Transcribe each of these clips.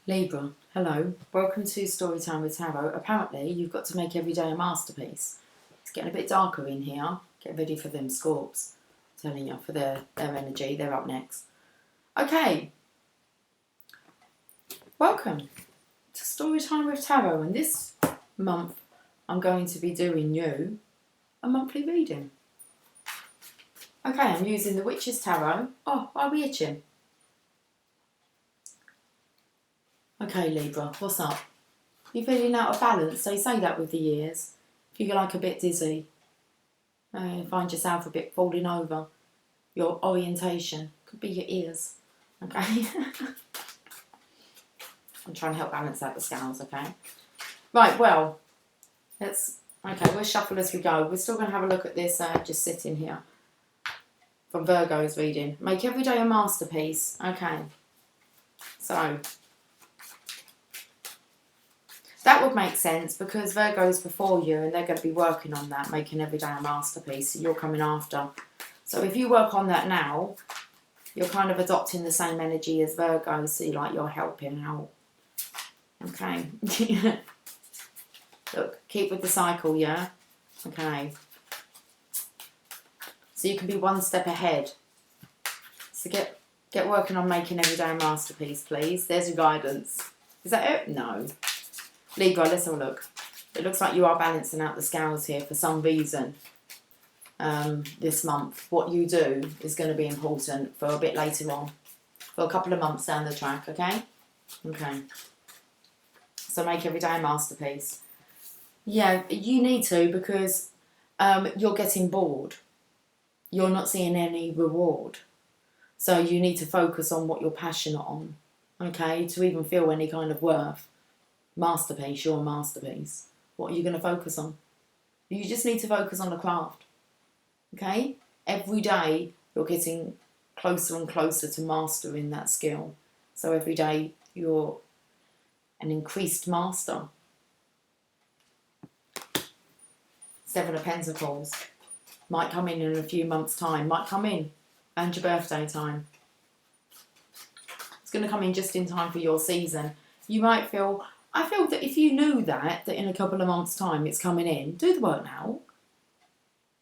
Libra, hello. Welcome to Storytime with Tarot. Apparently, you've got to make every day a masterpiece. It's getting a bit darker in here. Get ready for them scorps. I'm telling you, for their energy. They're up next. Okay. Welcome to Storytime with Tarot. And this month, I'm going to be doing you a monthly reading. Okay, I'm using the Witch's Tarot. Oh, why are we itching? Okay, Libra, what's up? You're feeling out of balance. They say that with the years. If you get like a bit dizzy, find yourself a bit falling over. Your orientation could be your ears. Okay. I'm trying to help balance out the scales. Okay. Right. Well, we'll shuffle as we go. We're still going to have a look at this. Just sitting here from Virgo's reading. Make every day a masterpiece. Okay. So. That would make sense because Virgo's before you and they're going to be working on that, making every day a masterpiece. So you're coming after. So if you work on that now, you're kind of adopting the same energy as Virgo. So you're helping out. Okay. Look, keep with the cycle, yeah? Okay. So you can be one step ahead. So get working on making every day a masterpiece, please. There's your guidance. Is that it? No. Libra, let's have a look. It looks like you are balancing out the scales here for some reason this month. What you do is going to be important for a bit later on, for a couple of months down the track, okay? Okay. So make every day a masterpiece. Yeah, you need to because you're getting bored. You're not seeing any reward. So you need to focus on what you're passionate on, okay, to even feel any kind of worth. Masterpiece, you're a masterpiece. What are you going to focus on? You just need to focus on the craft. Okay? Every day you're getting closer and closer to mastering that skill. So every day you're an increased master. Seven of Pentacles. Might come in a few months' time. Might come in and your birthday time. It's going to come in just in time for your season. You might feel... I feel that if you knew that in a couple of months' time it's coming in, do the work now.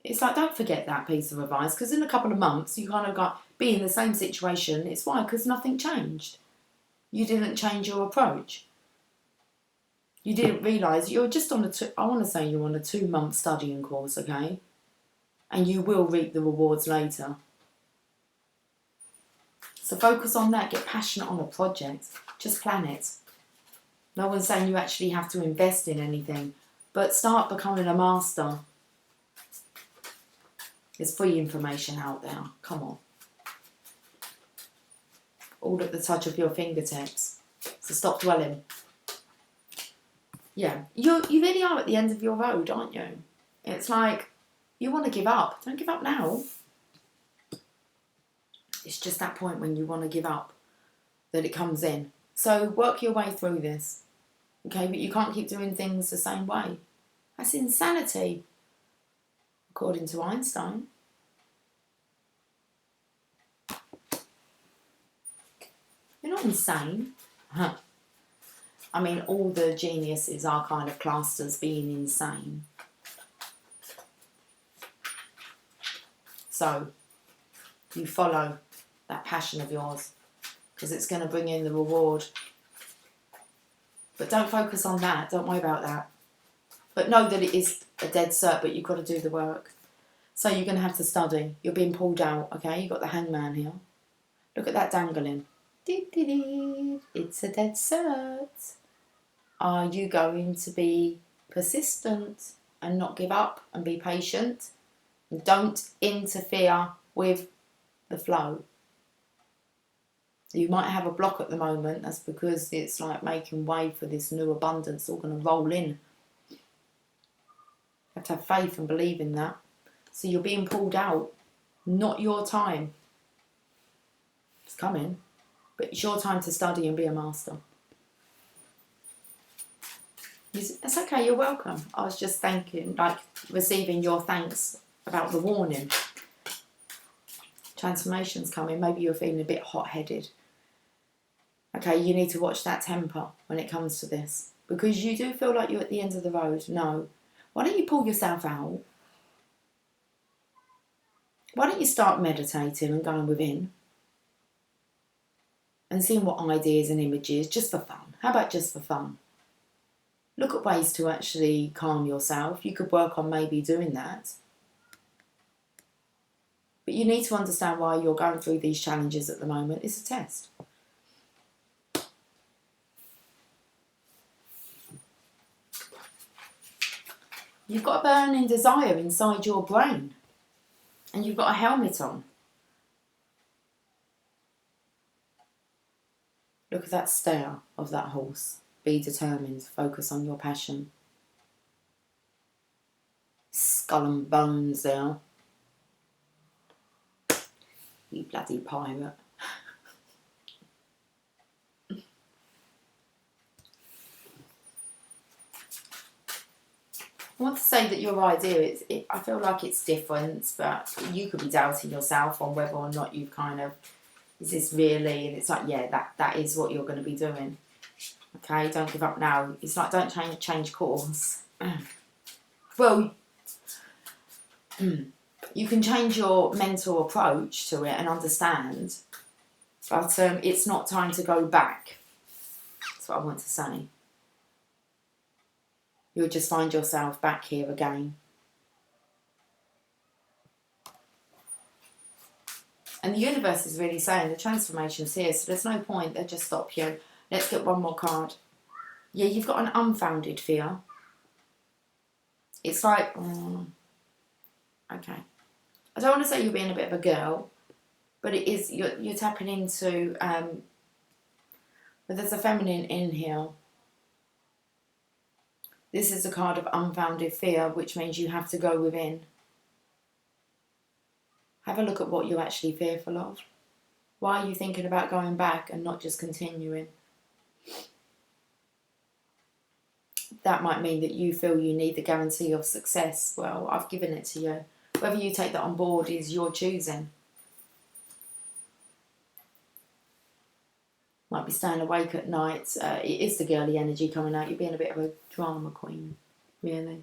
It's like, don't forget that piece of advice, because in a couple of months you kind of be in the same situation. It's why? Because nothing changed. You didn't change your approach. You didn't realise you're just on I want to say you're on a 2-month studying course, okay? And you will reap the rewards later. So focus on that. Get passionate on a project. Just plan it. No one's saying you actually have to invest in anything, but start becoming a master. There's free information out there. Come on. All at the touch of your fingertips. So stop dwelling. Yeah, you really are at the end of your road, aren't you? It's like, you want to give up. Don't give up now. It's just that point when you want to give up that it comes in. So work your way through this. Okay, but you can't keep doing things the same way. That's insanity, according to Einstein. You're not insane. Huh. I mean, all the geniuses are kind of classed as being insane. So, you follow that passion of yours, because it's going to bring in the reward. But don't focus on that. Don't worry about that. But know that it is a dead cert, but you've got to do the work. So you're going to have to study. You're being pulled out, okay? You've got the hangman here. Look at that dangling. It's a dead cert. Are you going to be persistent and not give up and be patient? And don't interfere with the flow. You might have a block at the moment. That's because it's like making way for this new abundance all going to roll in. You have to have faith and believe in that. So you're being pulled out. Not your time. It's coming. But it's your time to study and be a master. It's okay, you're welcome. I was just receiving your thanks about the warning. Transformation's coming. Maybe you're feeling a bit hot-headed. Okay, you need to watch that temper when it comes to this. Because you do feel like you're at the end of the road. No. Why don't you pull yourself out? Why don't you start meditating and going within? And seeing what ideas and images, just for fun. How about just for fun? Look at ways to actually calm yourself. You could work on maybe doing that. But you need to understand why you're going through these challenges at the moment. It's a test. You've got a burning desire inside your brain. And you've got a helmet on. Look at that stare of that horse. Be determined. Focus on your passion. Skull and bones there. You bloody pirate. I want to say that your idea, I feel like it's different, but you could be doubting yourself on whether or not you've kind of, is this really, and it's like, yeah, that is what you're going to be doing. Okay, don't give up now. It's like, don't change course. Well, you can change your mental approach to it and understand, but it's not time to go back. That's what I want to say. You'll just find yourself back here again. And the universe is really saying the transformation's here, so there's no point. They'll just stop you. Let's get one more card. Yeah, you've got an unfounded fear. It's like, okay. I don't want to say you're being a bit of a girl, but it is, you're tapping into, but there's a feminine in here. This is a card of unfounded fear, which means you have to go within. Have a look at what you're actually fearful of. Why are you thinking about going back and not just continuing? That might mean that you feel you need the guarantee of success. Well, I've given it to you. Whether you take that on board is your choosing. Might be staying awake at night. It is the girly energy coming out. You're being a bit of a drama queen, really.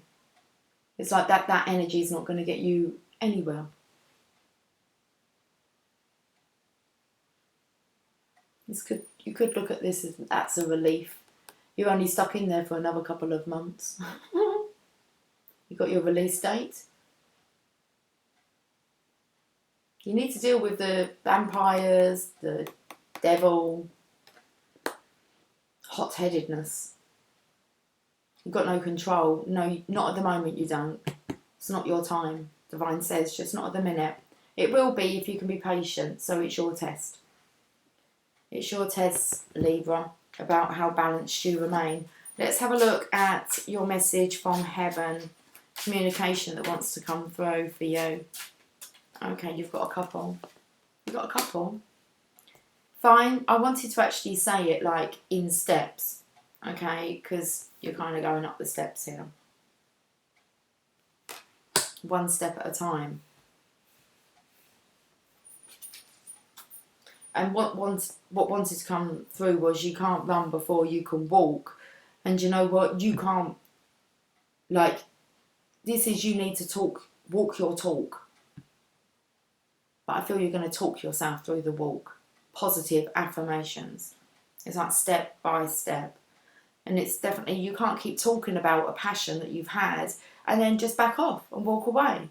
It's like that energy is not going to get you anywhere. You could look at this as that's a relief. You're only stuck in there for another couple of months. You got your release date. You need to deal with the vampires, the devil, hot-headedness. You've got no control. No, not at the moment you don't. It's not your time. Divine says, just not at the minute. It will be if you can be patient, so it's your test. It's your test, Libra, about how balanced you remain. Let's have a look at your message from heaven. Communication that wants to come through for you. Okay, you've got a couple. You've got a couple. Fine. I wanted to actually say it like in steps. Okay, because you're kind of going up the steps here. One step at a time. And what wanted to come through was you can't run before you can walk. And you know what? You can't, like, this is you need to walk your talk. But I feel you're going to talk yourself through the walk. Positive affirmations. It's like step by step. And it's definitely, you can't keep talking about a passion that you've had and then just back off and walk away.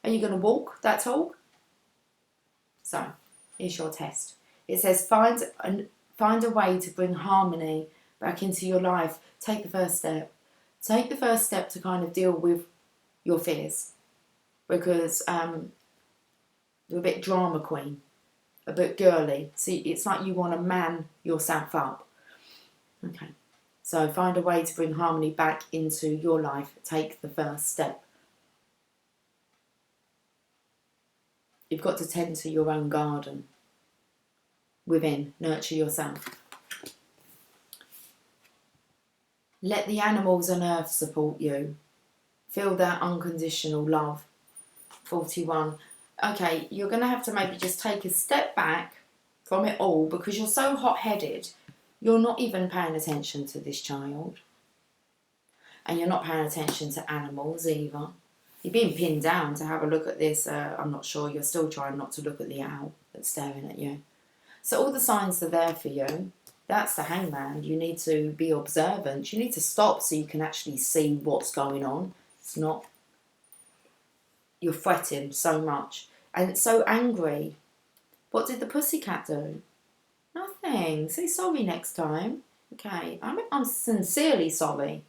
Are you going to walk that talk? So, here's your test. It says, find a way to bring harmony back into your life. Take the first step. Take the first step to kind of deal with your fears. Because you're a bit drama queen. A bit girly. See, it's like you want to man yourself up. Okay. So find a way to bring harmony back into your life. Take the first step. You've got to tend to your own garden. Within, nurture yourself. Let the animals on earth support you. Feel that unconditional love. 41. Okay, you're going to have to maybe just take a step back from it all because you're so hot-headed. You're not even paying attention to this child. And you're not paying attention to animals either. You're being pinned down to have a look at this. I'm not sure. You're still trying not to look at the owl that's staring at you. So all the signs are there for you. That's the Hangman. You need to be observant. You need to stop so you can actually see what's going on. It's not... You're fretting so much. And it's so angry. What did the pussycat do? Nothing. Say sorry next time. Okay. I'm sincerely sorry.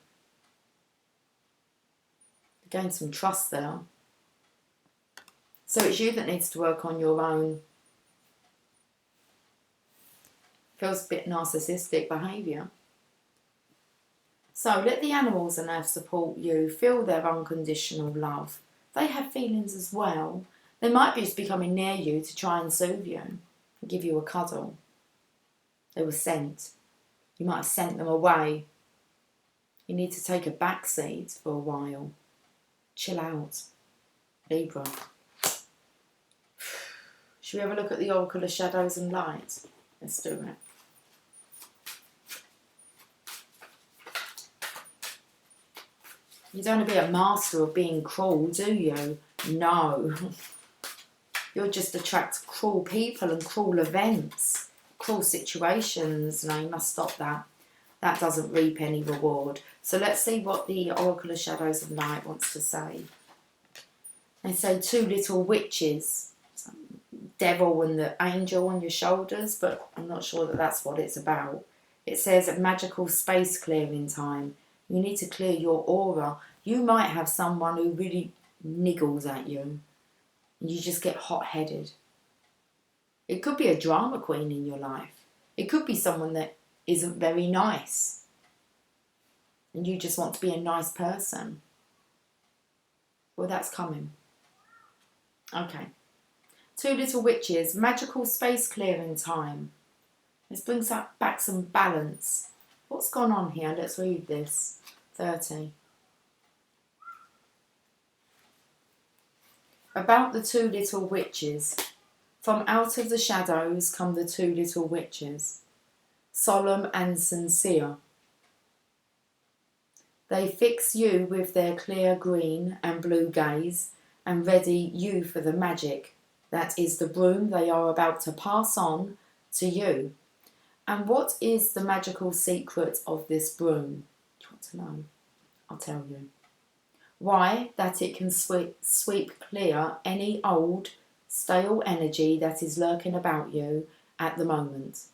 Gain some trust there. So it's you that needs to work on your own. Feels a bit narcissistic behaviour. So let the animals and earth support you. Feel their unconditional love. They have feelings as well. They might be just be coming near you to try and soothe you and give you a cuddle. They were sent. You might have sent them away. You need to take a back seat for a while. Chill out. Libra. Should we have a look at the Oracle of Shadows and Light? Let's do it. You don't want to be a master of being cruel, do you? No. You'll just attract cruel people and cruel events, cruel situations. No, you must stop that. That doesn't reap any reward. So let's see what the Oracle of Shadows and Light wants to say. They say two little witches, devil and the angel on your shoulders, but I'm not sure that that's what it's about. It says a magical space clearing time. You need to clear your aura. You might have someone who really niggles at you. And you just get hot-headed. It could be a drama queen in your life. It could be someone that isn't very nice. And you just want to be a nice person. Well, that's coming. Okay. Two little witches. Magical space clearing time. This brings back some balance. What's gone on here? Let's read this. 30. About the two little witches. From out of the shadows come the two little witches, solemn and sincere. They fix you with their clear green and blue gaze and ready you for the magic that is the broom they are about to pass on to you. And what is the magical secret of this broom? Do you want to know? I'll tell you. Why, that it can sweep clear any old, stale energy that is lurking about you at the moment.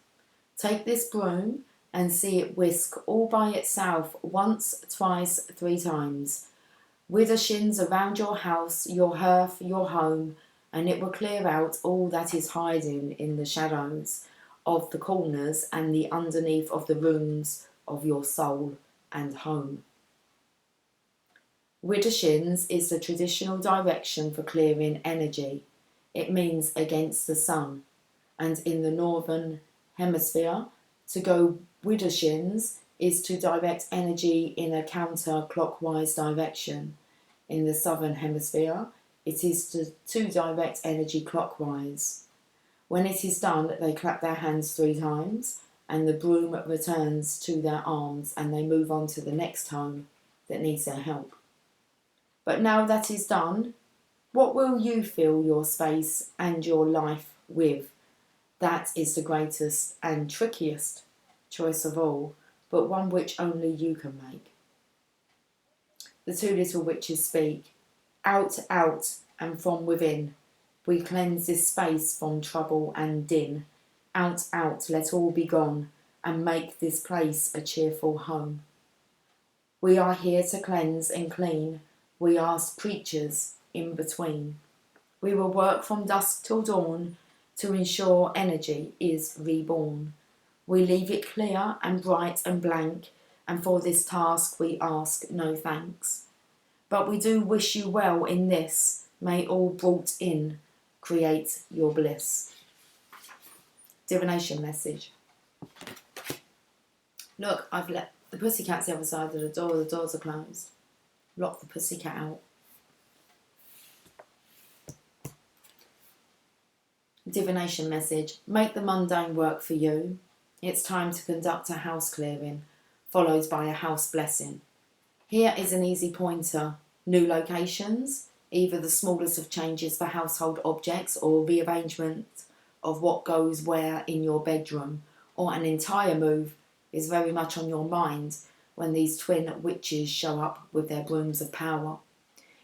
Take this broom and see it whisk all by itself once, twice, 3 times. Wither shins around your house, your hearth, your home, and it will clear out all that is hiding in the shadows of the corners and the underneath of the rooms of your soul and home. Widdershins is the traditional direction for clearing energy. It means against the sun. And in the northern hemisphere, to go widdershins is to direct energy in a counter-clockwise direction. In the southern hemisphere, it is to direct energy clockwise. When it is done, they clap their hands 3 times, and the broom returns to their arms, and they move on to the next home that needs their help. But now that is done, what will you fill your space and your life with? That is the greatest and trickiest choice of all, but one which only you can make. The two little witches speak. Out, out, and from within, we cleanse this space from trouble and din. Out, out, let all be gone, and make this place a cheerful home. We are here to cleanse and clean. We are preachers in between. We will work from dusk till dawn to ensure energy is reborn. We leave it clear and bright and blank, and for this task we ask no thanks. But we do wish you well in this. May all brought in create your bliss. Divination message. Look, I've let the pussycat's the other side of the door. The doors are closed. Lock the pussycat out. Divination message. Make the mundane work for you. It's time to conduct a house clearing, followed by a house blessing. Here is an easy pointer. New locations, either the smallest of changes for household objects or rearrangement of what goes where in your bedroom, or an entire move is very much on your mind when these twin witches show up with their brooms of power.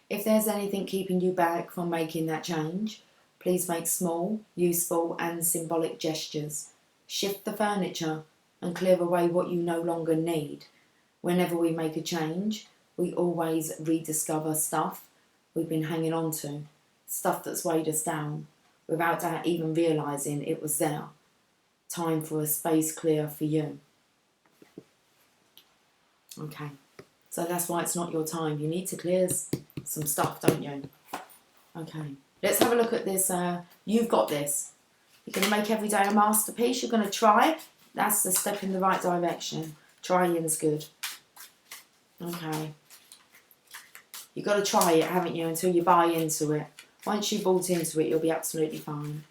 If there's anything keeping you back from making that change, please make small, useful and symbolic gestures. Shift the furniture and clear away what you no longer need. Whenever we make a change, we always rediscover stuff we've been hanging on to, stuff that's weighed us down, without our even realising it was there. Time for a space clear for you. Okay, so that's why it's not your time. You need to clear some stuff, don't you? Okay, let's have a look at this. You've got this. You're going to make every day a masterpiece. You're going to try. That's the step in the right direction. Trying's good. Okay. You've got to try it, haven't you, until you buy into it. Once you've bought into it, you'll be absolutely fine.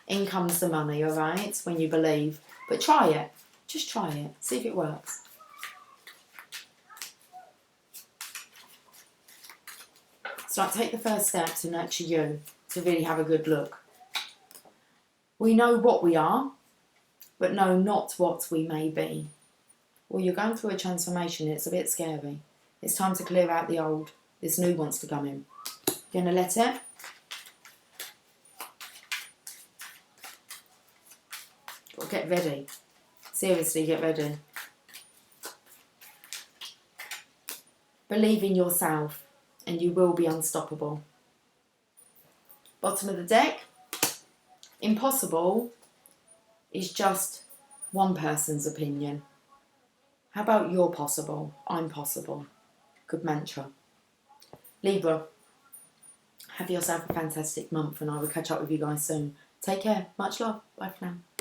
In comes the money, all right, when you believe. But try it. Just try it. See if it works. So like, take the first step to nurture you, to really have a good look. We know what we are, but know not what we may be. Well, you're going through a transformation. It's a bit scary. It's time to clear out the old. This new wants to come in. You're going to let it. Got to get ready. Seriously, get ready. Believe in yourself and you will be unstoppable. Bottom of the deck. Impossible is just one person's opinion. How about you're possible? I'm possible. Good mantra. Libra, have yourself a fantastic month and I will catch up with you guys soon. Take care. Much love. Bye for now.